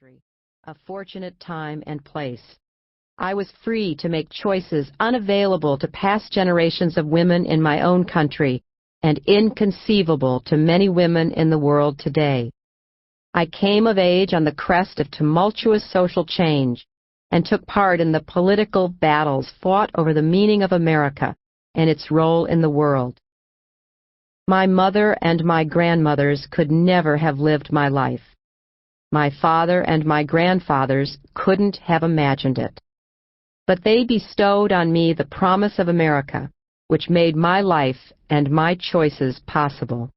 country, a fortunate time and place. I was free to make choices unavailable to past generations of women in my own country and inconceivable to many women in the world today. I came of age on the crest of tumultuous social change and took part in the political battles fought over the meaning of America and its role in the world. My mother and my grandmothers could never have lived my life. My father and my grandfathers couldn't have imagined it. But they bestowed on me the promise of America, which made my life and my choices possible.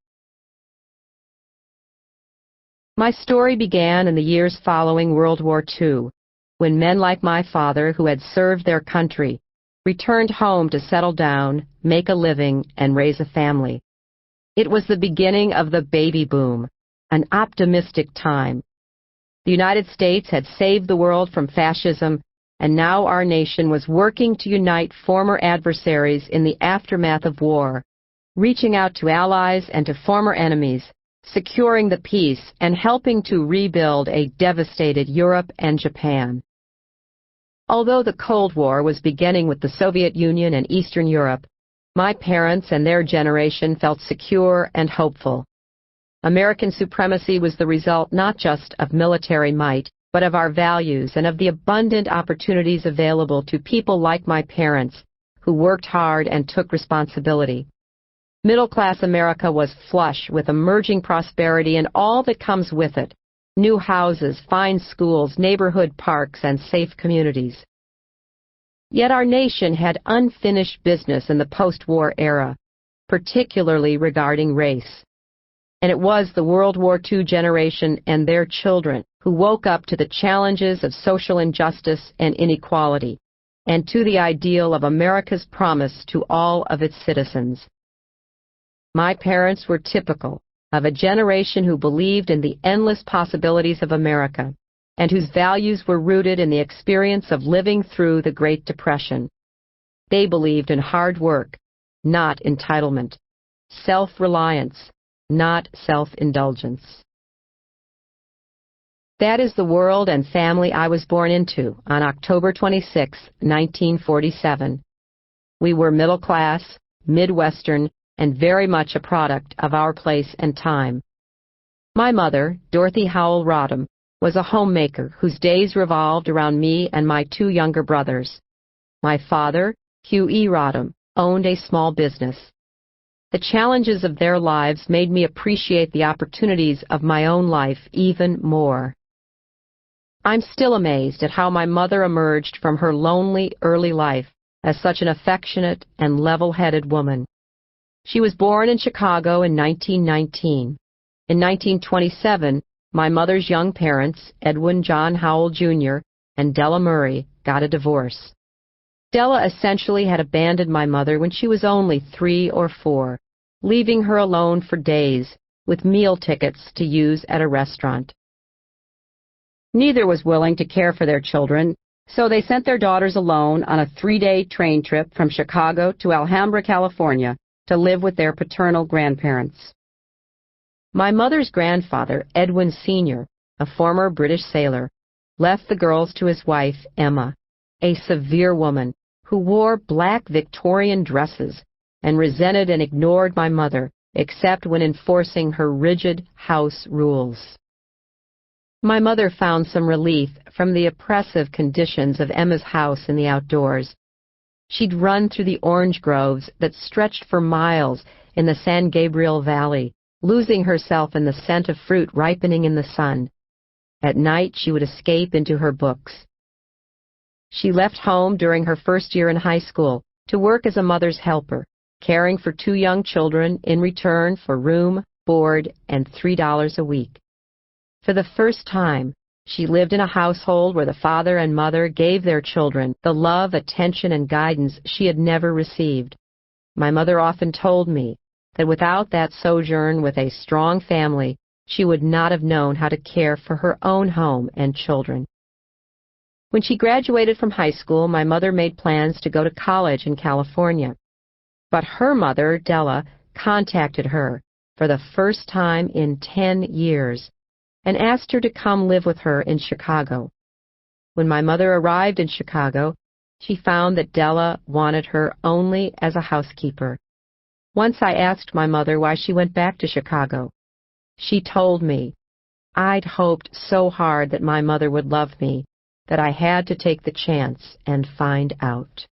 My story began in the years following World War II, when men like my father, who had served their country, returned home to settle down, make a living, and raise a family. It was the beginning of the baby boom, an optimistic time. The United States had saved the world from fascism, and now our nation was working to unite former adversaries in the aftermath of war, reaching out to allies and to former enemies, securing the peace, and helping to rebuild a devastated Europe and Japan. Although the Cold War was beginning with the Soviet Union and Eastern Europe, my parents and their generation felt secure and hopeful. American supremacy was the result not just of military might, but of our values and of the abundant opportunities available to people like my parents, who worked hard and took responsibility. Middle-class America was flush with emerging prosperity and all that comes with it: new houses, fine schools, neighborhood parks, and safe communities. Yet our nation had unfinished business in the post-war era, particularly regarding race. And it was the World War II generation and their children who woke up to the challenges of social injustice and inequality, and to the ideal of America's promise to all of its citizens. My parents were typical of a generation who believed in the endless possibilities of America, and whose values were rooted in the experience of living through the Great Depression. They believed in hard work, not entitlement, self-reliance, not self-indulgence. That is the world and family I was born into on October 26, 1947. We were middle class, Midwestern, and very much a product of our place and time. My mother, Dorothy Howell Rodham, was a homemaker whose days revolved around me and my two younger brothers. My father, Hugh E. Rodham, owned a small business. The challenges of their lives made me appreciate the opportunities of my own life even more. I'm still amazed at how my mother emerged from her lonely early life as such an affectionate and level-headed woman. She was born in Chicago in 1919. In 1927, my mother's young parents, Edwin John Howell Jr. and Della Murray, got a divorce. Della essentially had abandoned my mother when she was only 3 or 4, leaving her alone for days with meal tickets to use at a restaurant. Neither was willing to care for their children, so they sent their daughters alone on a 3-day train trip from Chicago to Alhambra, California, to live with their paternal grandparents. My mother's grandfather, Edwin Sr., a former British sailor, left the girls to his wife, Emma, a severe woman who wore black Victorian dresses and resented and ignored my mother, except when enforcing her rigid house rules. My mother found some relief from the oppressive conditions of Emma's house in the outdoors. She'd run through the orange groves that stretched for miles in the San Gabriel Valley, losing herself in the scent of fruit ripening in the sun. At night, she would escape into her books. She left home during her first year in high school to work as a mother's helper, caring for 2 young children in return for room, board, and $3 a week. For the first time, she lived in a household where the father and mother gave their children the love, attention, and guidance she had never received. My mother often told me that without that sojourn with a strong family, she would not have known how to care for her own home and children. When she graduated from high school, my mother made plans to go to college in California. But her mother, Della, contacted her for the first time in 10 years and asked her to come live with her in Chicago. When my mother arrived in Chicago, she found that Della wanted her only as a housekeeper. Once I asked my mother why she went back to Chicago. She told me, "I'd hoped so hard that my mother would love me that I had to take the chance and find out."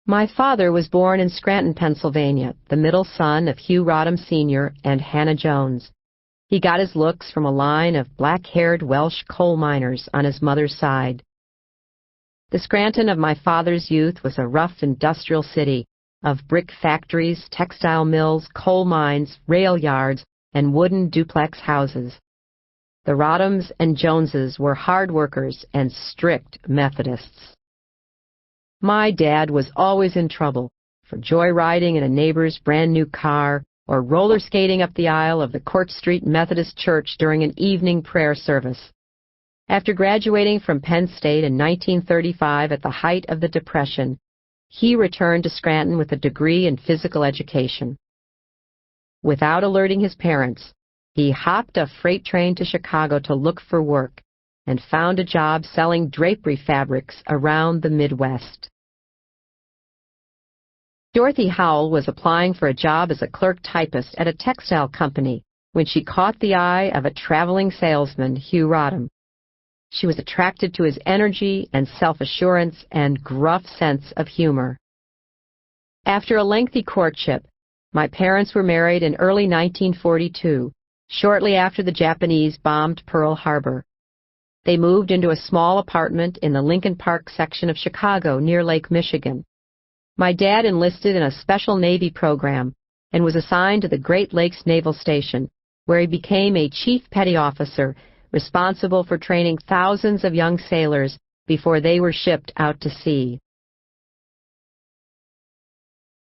My father was born in Scranton, Pennsylvania, the middle son of Hugh Rodham Sr. and Hannah Jones. He got his looks from a line of black-haired Welsh coal miners on his mother's side. The Scranton of my father's youth was a rough industrial city of brick factories, textile mills, coal mines, rail yards, and wooden duplex houses. The Rodhams and Joneses were hard workers and strict Methodists. My dad was always in trouble for joyriding in a neighbor's brand-new car or roller skating up the aisle of the Court Street Methodist Church during an evening prayer service. After graduating from Penn State in 1935 at the height of the Depression, he returned to Scranton with a degree in physical education. Without alerting his parents, he hopped a freight train to Chicago to look for work and found a job selling drapery fabrics around the Midwest. Dorothy Howell was applying for a job as a clerk typist at a textile company when she caught the eye of a traveling salesman, Hugh Rodham. She was attracted to his energy and self-assurance and gruff sense of humor. After a lengthy courtship, my parents were married in early 1942, shortly after the Japanese bombed Pearl Harbor. They moved into a small apartment in the Lincoln Park section of Chicago near Lake Michigan. My dad enlisted in a special Navy program and was assigned to the Great Lakes Naval Station, where he became a chief petty officer responsible for training thousands of young sailors before they were shipped out to sea.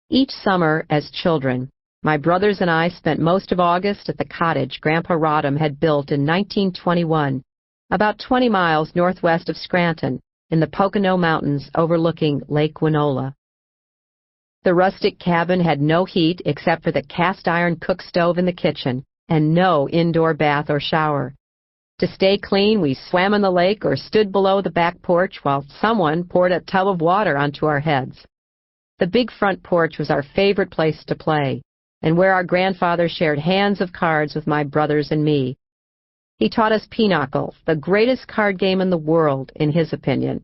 Each summer, as children, my brothers and I spent most of August at the cottage Grandpa Rodham had built in 1921, about 20 miles northwest of Scranton, in the Pocono Mountains overlooking Lake Winola. The rustic cabin had no heat except for the cast-iron cook stove in the kitchen, and no indoor bath or shower. To stay clean, we swam in the lake or stood below the back porch while someone poured a tub of water onto our heads. The big front porch was our favorite place to play, and where our grandfather shared hands of cards with my brothers and me. He taught us pinochle, the greatest card game in the world, in his opinion.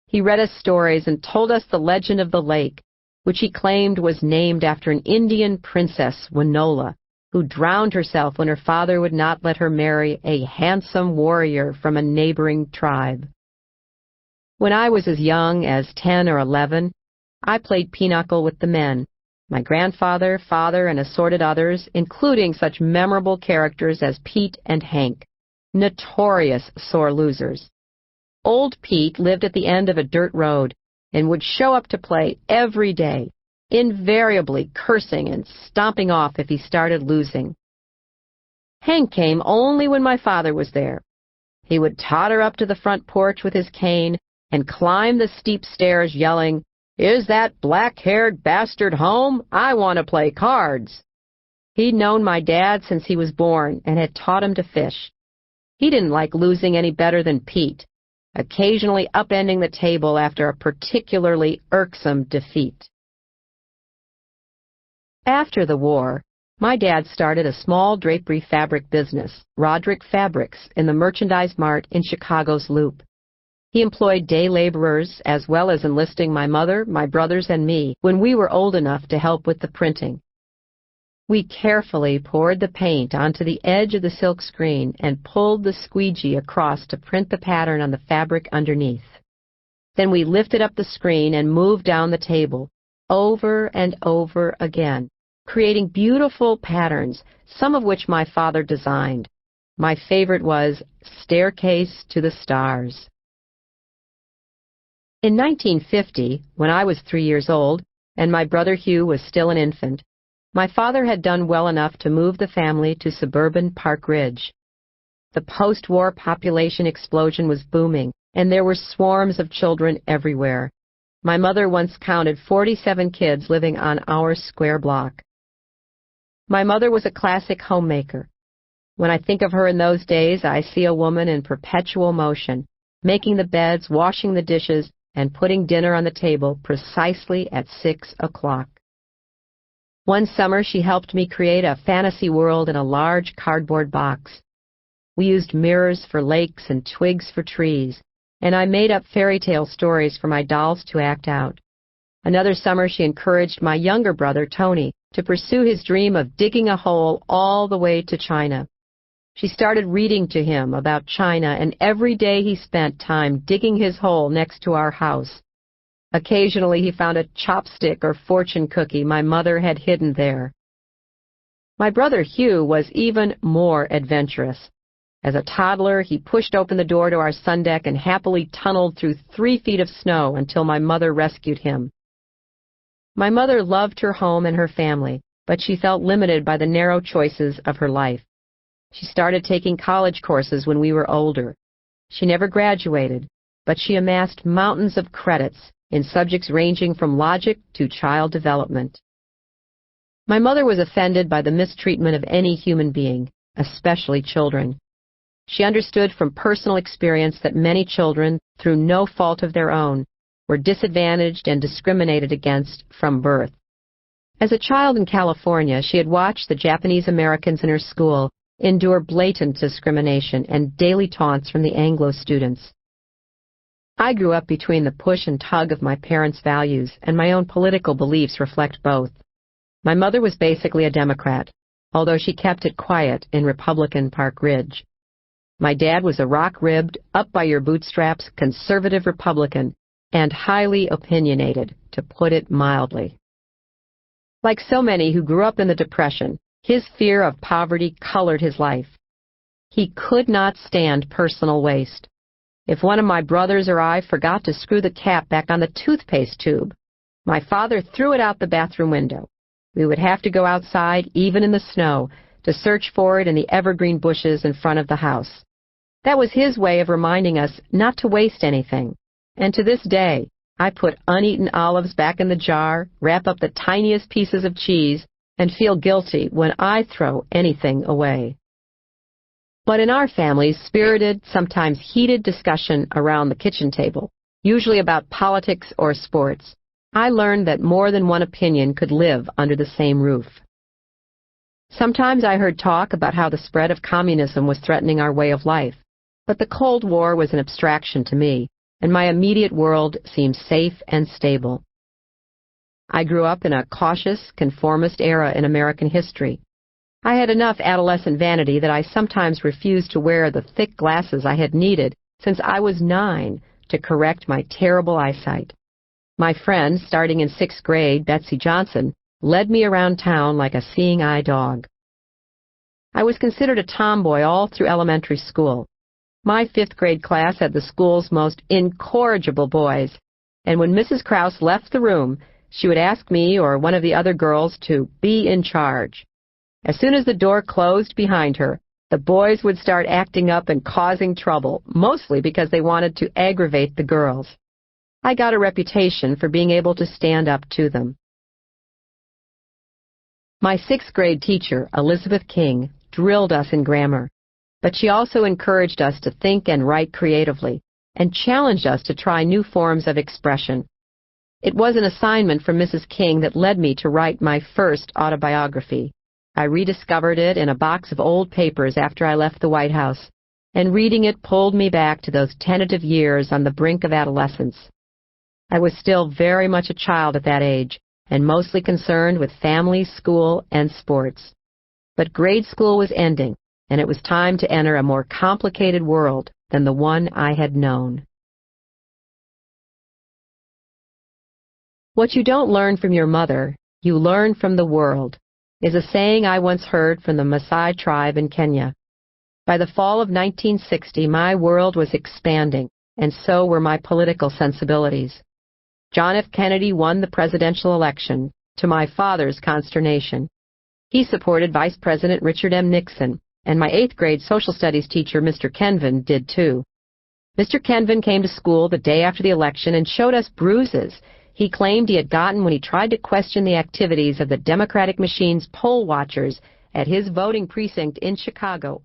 He read us stories and told us the legend of the lake, which he claimed was named after an Indian princess, Winola, who drowned herself when her father would not let her marry a handsome warrior from a neighboring tribe. When I was as young as 10 or 11, I played pinochle with the men, my grandfather, father, and assorted others, including such memorable characters as Pete and Hank, notorious sore losers. Old Pete lived at the end of a dirt road and would show up to play every day, invariably cursing and stomping off if he started losing. Hank came only when my father was there. He would totter up to the front porch with his cane and climb the steep stairs yelling, "Is that black-haired bastard home? I want to play cards." He'd known my dad since he was born and had taught him to fish. He didn't like losing any better than Pete, occasionally upending the table after a particularly irksome defeat. After the war, my dad started a small drapery fabric business, Roderick Fabrics, in the Merchandise Mart in Chicago's Loop. He employed day laborers as well as enlisting my mother, my brothers, and me when we were old enough to help with the printing. We carefully poured the paint onto the edge of the silk screen and pulled the squeegee across to print the pattern on the fabric underneath. Then we lifted up the screen and moved down the table, over and over again, creating beautiful patterns, some of which my father designed. My favorite was Staircase to the Stars. In 1950, when I was 3 years old and my brother Hugh was still an infant, my father had done well enough to move the family to suburban Park Ridge. The post-war population explosion was booming, and there were swarms of children everywhere. My mother once counted 47 kids living on our square block. My mother was a classic homemaker. When I think of her in those days, I see a woman in perpetual motion, making the beds, washing the dishes, and putting dinner on the table precisely at 6 o'clock. One summer, she helped me create a fantasy world in a large cardboard box. We used mirrors for lakes and twigs for trees, and I made up fairy tale stories for my dolls to act out. Another summer, she encouraged my younger brother, Tony, to pursue his dream of digging a hole all the way to China. She started reading to him about China, and every day he spent time digging his hole next to our house. Occasionally he found a chopstick or fortune cookie my mother had hidden there. My brother Hugh was even more adventurous. As a toddler, he pushed open the door to our sun deck and happily tunneled through 3 feet of snow until my mother rescued him. My mother loved her home and her family, but she felt limited by the narrow choices of her life. She started taking college courses when we were older. She never graduated, but she amassed mountains of credits in subjects ranging from logic to child development. My mother was offended by the mistreatment of any human being, especially children. She understood from personal experience that many children, through no fault of their own, were disadvantaged and discriminated against from birth. As a child in California, she had watched the Japanese Americans in her school endure blatant discrimination and daily taunts from the Anglo students. I grew up between the push and tug of my parents' values, and my own political beliefs reflect both. My mother was basically a Democrat, although she kept it quiet in Republican Park Ridge. My dad was a rock-ribbed, up-by-your-bootstraps conservative Republican, and highly opinionated, to put it mildly. Like so many who grew up in the Depression, his fear of poverty colored his life. He could not stand personal waste. If one of my brothers or I forgot to screw the cap back on the toothpaste tube, my father threw it out the bathroom window. We would have to go outside, even in the snow, to search for it in the evergreen bushes in front of the house. That was his way of reminding us not to waste anything. And to this day, I put uneaten olives back in the jar, wrap up the tiniest pieces of cheese, and feel guilty when I throw anything away. But in our family, spirited, sometimes heated discussion around the kitchen table, usually about politics or sports, I learned that more than one opinion could live under the same roof. Sometimes I heard talk about how the spread of communism was threatening our way of life, but the Cold War was an abstraction to me, and my immediate world seemed safe and stable. I grew up in a cautious, conformist era in American history. I had enough adolescent vanity that I sometimes refused to wear the thick glasses I had needed since I was 9 to correct my terrible eyesight. My friend, starting in 6th grade, Betsy Johnson, led me around town like a seeing-eye dog. I was considered a tomboy all through elementary school. My 5th grade class had the school's most incorrigible boys, and when Mrs. Krause left the room, she would ask me or one of the other girls to be in charge. As soon as the door closed behind her, the boys would start acting up and causing trouble, mostly because they wanted to aggravate the girls. I got a reputation for being able to stand up to them. My 6th grade teacher, Elizabeth King, drilled us in grammar, but she also encouraged us to think and write creatively, and challenged us to try new forms of expression. It was an assignment from Mrs. King that led me to write my first autobiography. I rediscovered it in a box of old papers after I left the White House, and reading it pulled me back to those tentative years on the brink of adolescence. I was still very much a child at that age, and mostly concerned with family, school, and sports. But grade school was ending, and it was time to enter a more complicated world than the one I had known. What you don't learn from your mother, you learn from the world, is a saying I once heard from the Maasai tribe in Kenya. By the fall of 1960, my world was expanding, and so were my political sensibilities. John F. Kennedy won the presidential election, to my father's consternation. He supported Vice President Richard M. Nixon, and my 8th grade social studies teacher, Mr. Kenvin, did too. Mr. Kenvin came to school the day after the election and showed us bruises he claimed he had gotten when he tried to question the activities of the Democratic machine's poll watchers at his voting precinct in Chicago